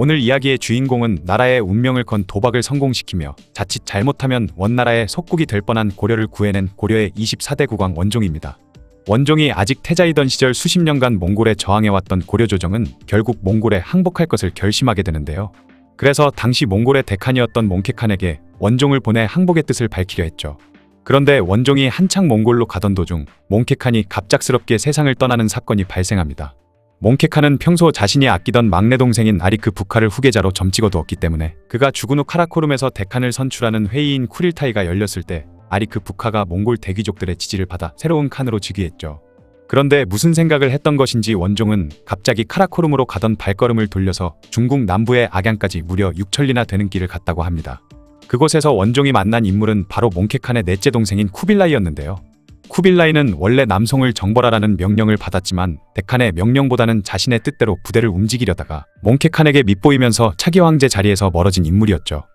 오늘 이야기의 주인공은 나라의 운명을 건 도박을 성공시키며 자칫 잘못하면 원나라의 속국이 될 뻔한 고려를 구해낸 고려의 24대 국왕 원종입니다. 원종이 아직 태자이던 시절 수십 년간 몽골에 저항해왔던 고려 조정은 결국 몽골에 항복할 것을 결심하게 되는데요. 그래서 당시 몽골의 대칸이었던 몽케칸에게 원종을 보내 항복의 뜻을 밝히려 했죠. 그런데 원종이 한창 몽골로 가던 도중 몽케칸이 갑작스럽게 세상을 떠나는 사건이 발생합니다. 몽케칸은 평소 자신이 아끼던 막내 동생인 아리크 부카를 후계자로 점찍어 두었기 때문에 그가 죽은 후 카라코룸에서 대칸을 선출하는 회의인 쿠릴타이가 열렸을 때 아리크 부카가 몽골 대귀족들의 지지를 받아 새로운 칸으로 즉위했죠. 그런데 무슨 생각을 했던 것인지 원종은 갑자기 카라코룸으로 가던 발걸음을 돌려서 중국 남부의 악양까지 무려 6천리나 되는 길을 갔다고 합니다. 그곳에서 원종이 만난 인물은 바로 몽케칸의 넷째 동생인 쿠빌라이였는데요. 쿠빌라이는 원래 남송을 정벌하라는 명령을 받았지만 대칸의 명령보다는 자신의 뜻대로 부대를 움직이려다가 몽케칸에게 밉보이면서 차기 황제 자리에서 멀어진 인물이었죠.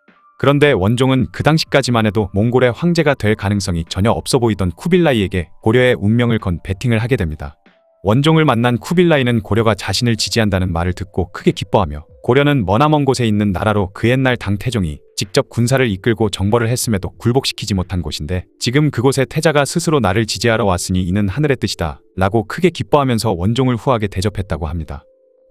그런데 원종은 그 당시까지만 해도 몽골의 황제가 될 가능성이 전혀 없어 보이던 쿠빌라이에게 고려의 운명을 건 베팅을 하게 됩니다. 원종을 만난 쿠빌라이는 고려가 자신을 지지한다는 말을 듣고 크게 기뻐하며 고려는 머나먼 곳에 있는 나라로 그 옛날 당태종이 직접 군사를 이끌고 정벌을 했음에도 굴복시키지 못한 곳인데 지금 그곳에 태자가 스스로 나를 지지하러 왔으니 이는 하늘의 뜻이다 라고 크게 기뻐하면서 원종을 후하게 대접했다고 합니다.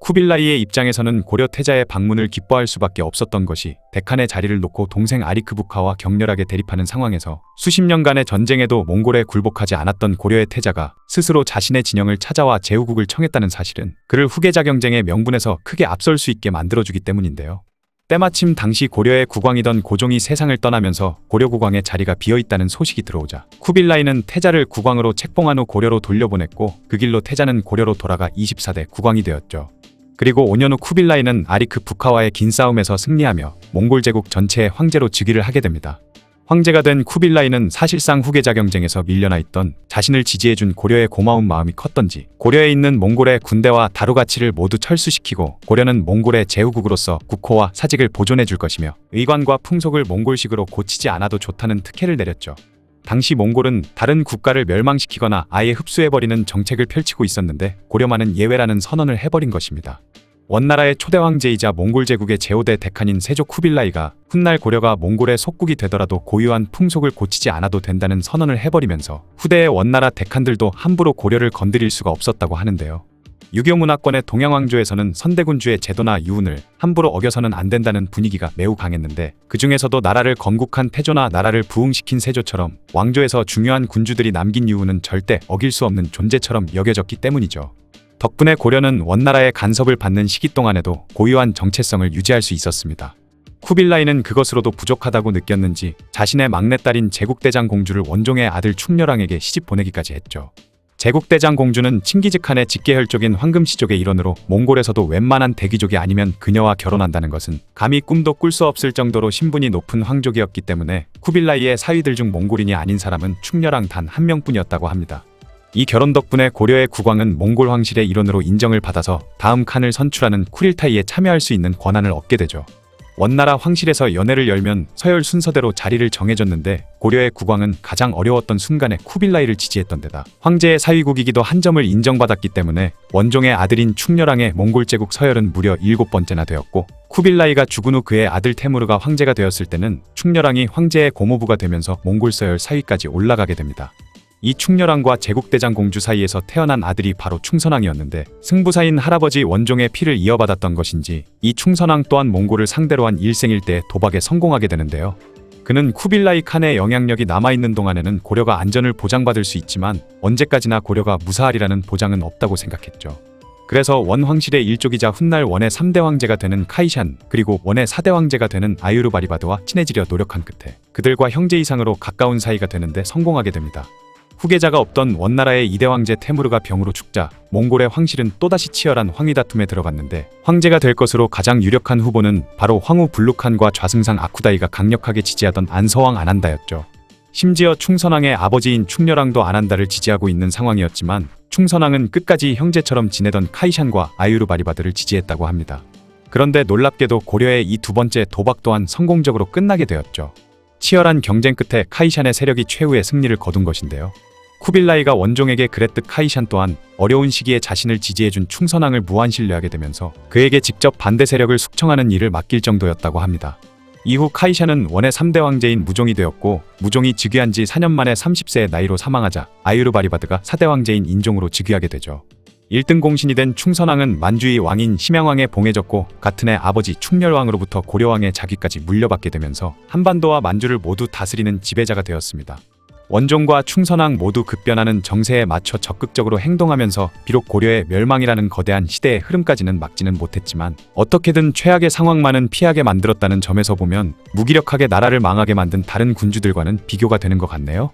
쿠빌라이의 입장에서는 고려 태자의 방문을 기뻐할 수밖에 없었던 것이 대칸의 자리를 놓고 동생 아리크부카와 격렬하게 대립하는 상황에서 수십 년간의 전쟁에도 몽골에 굴복하지 않았던 고려의 태자가 스스로 자신의 진영을 찾아와 제후국을 청했다는 사실은 그를 후계자 경쟁의 명분에서 크게 앞설 수 있게 만들어주기 때문인데요. 때마침 당시 고려의 국왕이던 고종이 세상을 떠나면서 고려 국왕의 자리가 비어있다는 소식이 들어오자 쿠빌라이는 태자를 국왕으로 책봉한 후 고려로 돌려보냈고 그 길로 태자는 고려로 돌아가 24대 국왕이 되었죠. 그리고 5년 후 쿠빌라이는 아리크 부카와의 긴 싸움에서 승리하며 몽골 제국 전체의 황제로 즉위를 하게 됩니다. 황제가 된 쿠빌라이는 사실상 후계자 경쟁에서 밀려나 있던 자신을 지지해준 고려의 고마운 마음이 컸던지 고려에 있는 몽골의 군대와 다루가치를 모두 철수시키고 고려는 몽골의 제후국으로서 국호와 사직을 보존해줄 것이며 의관과 풍속을 몽골식으로 고치지 않아도 좋다는 특혜를 내렸죠. 당시 몽골은 다른 국가를 멸망시키거나 아예 흡수해버리는 정책을 펼치고 있었는데 고려만은 예외라는 선언을 해버린 것입니다. 원나라의 초대 황제이자 몽골 제국의 제5대 대칸인 세조 쿠빌라이가 훗날 고려가 몽골의 속국이 되더라도 고유한 풍속을 고치지 않아도 된다는 선언을 해버리면서 후대의 원나라 대칸들도 함부로 고려를 건드릴 수가 없었다고 하는데요. 유교 문화권의 동양왕조에서는 선대군주의 제도나 유훈을 함부로 어겨서는 안 된다는 분위기가 매우 강했는데 그 중에서도 나라를 건국한 태조나 나라를 부흥시킨 세조처럼 왕조에서 중요한 군주들이 남긴 유훈은 절대 어길 수 없는 존재처럼 여겨졌기 때문이죠. 덕분에 고려는 원나라의 간섭을 받는 시기 동안에도 고유한 정체성을 유지할 수 있었습니다. 쿠빌라이는 그것으로도 부족하다고 느꼈는지 자신의 막내딸인 제국대장 공주를 원종의 아들 충렬왕에게 시집 보내기까지 했죠. 제국대장 공주는 칭기즈칸의 직계혈족인 황금씨족의 일원으로 몽골에서도 웬만한 대귀족이 아니면 그녀와 결혼한다는 것은 감히 꿈도 꿀 수 없을 정도로 신분이 높은 황족이었기 때문에 쿠빌라이의 사위들 중 몽골인이 아닌 사람은 충렬왕 단 한 명뿐이었다고 합니다. 이 결혼 덕분에 고려의 국왕은 몽골 황실의 일원으로 인정을 받아서 다음 칸을 선출하는 쿠릴타이에 참여할 수 있는 권한을 얻게 되죠. 원나라 황실에서 연회를 열면 서열 순서대로 자리를 정해줬는데 고려의 국왕은 가장 어려웠던 순간에 쿠빌라이를 지지했던 데다 황제의 사위국이기도 한 점을 인정받았기 때문에 원종의 아들인 충렬왕의 몽골 제국 서열은 무려 7번째나 되었고 쿠빌라이가 죽은 후 그의 아들 테무르가 황제가 되었을 때는 충렬왕이 황제의 고모부가 되면서 몽골 서열 4위까지 올라가게 됩니다. 이 충렬왕과 제국대장 공주 사이에서 태어난 아들이 바로 충선왕이었는데 승부사인 할아버지 원종의 피를 이어받았던 것인지 이 충선왕 또한 몽골을 상대로 한 일생일대의 도박에 성공하게 되는데요. 그는 쿠빌라이 칸의 영향력이 남아있는 동안에는 고려가 안전을 보장받을 수 있지만 언제까지나 고려가 무사하리라는 보장은 없다고 생각했죠. 그래서 원 황실의 일족이자 훗날 원의 3대 황제가 되는 카이샨 그리고 원의 4대 황제가 되는 아유르바리바드와 친해지려 노력한 끝에 그들과 형제 이상으로 가까운 사이가 되는데 성공하게 됩니다. 후계자가 없던 원나라의 2대 황제 테무르가 병으로 죽자 몽골의 황실은 또다시 치열한 황위 다툼에 들어갔는데 황제가 될 것으로 가장 유력한 후보는 바로 황후 블루칸과 좌승상 아쿠다이가 강력하게 지지하던 안서왕 아난다였죠. 심지어 충선왕의 아버지인 충렬왕도 아난다를 지지하고 있는 상황이었지만 충선왕은 끝까지 형제처럼 지내던 카이샨과 아유르바리바드를 지지했다고 합니다. 그런데 놀랍게도 고려의 이 두 번째 도박 또한 성공적으로 끝나게 되었죠. 치열한 경쟁 끝에 카이샨의 세력이 최후의 승리를 거둔 것인데요. 쿠빌라이가 원종에게 그랬듯 카이샨 또한 어려운 시기에 자신을 지지해준 충선왕을 무한 신뢰하게 되면서 그에게 직접 반대 세력을 숙청하는 일을 맡길 정도였다고 합니다. 이후 카이샨은 원의 3대 황제인 무종이 되었고, 무종이 즉위한 지 4년 만에 30세의 나이로 사망하자 아유르바리바드가 4대 황제인 인종으로 즉위하게 되죠. 1등 공신이 된 충선왕은 만주의 왕인 심양왕에 봉해졌고, 같은 해 아버지 충렬왕으로부터 고려왕의 자위까지 물려받게 되면서 한반도와 만주를 모두 다스리는 지배자가 되었습니다. 원종과 충선왕 모두 급변하는 정세에 맞춰 적극적으로 행동하면서 비록 고려의 멸망이라는 거대한 시대의 흐름까지는 막지는 못했지만 어떻게든 최악의 상황만은 피하게 만들었다는 점에서 보면 무기력하게 나라를 망하게 만든 다른 군주들과는 비교가 되는 것 같네요.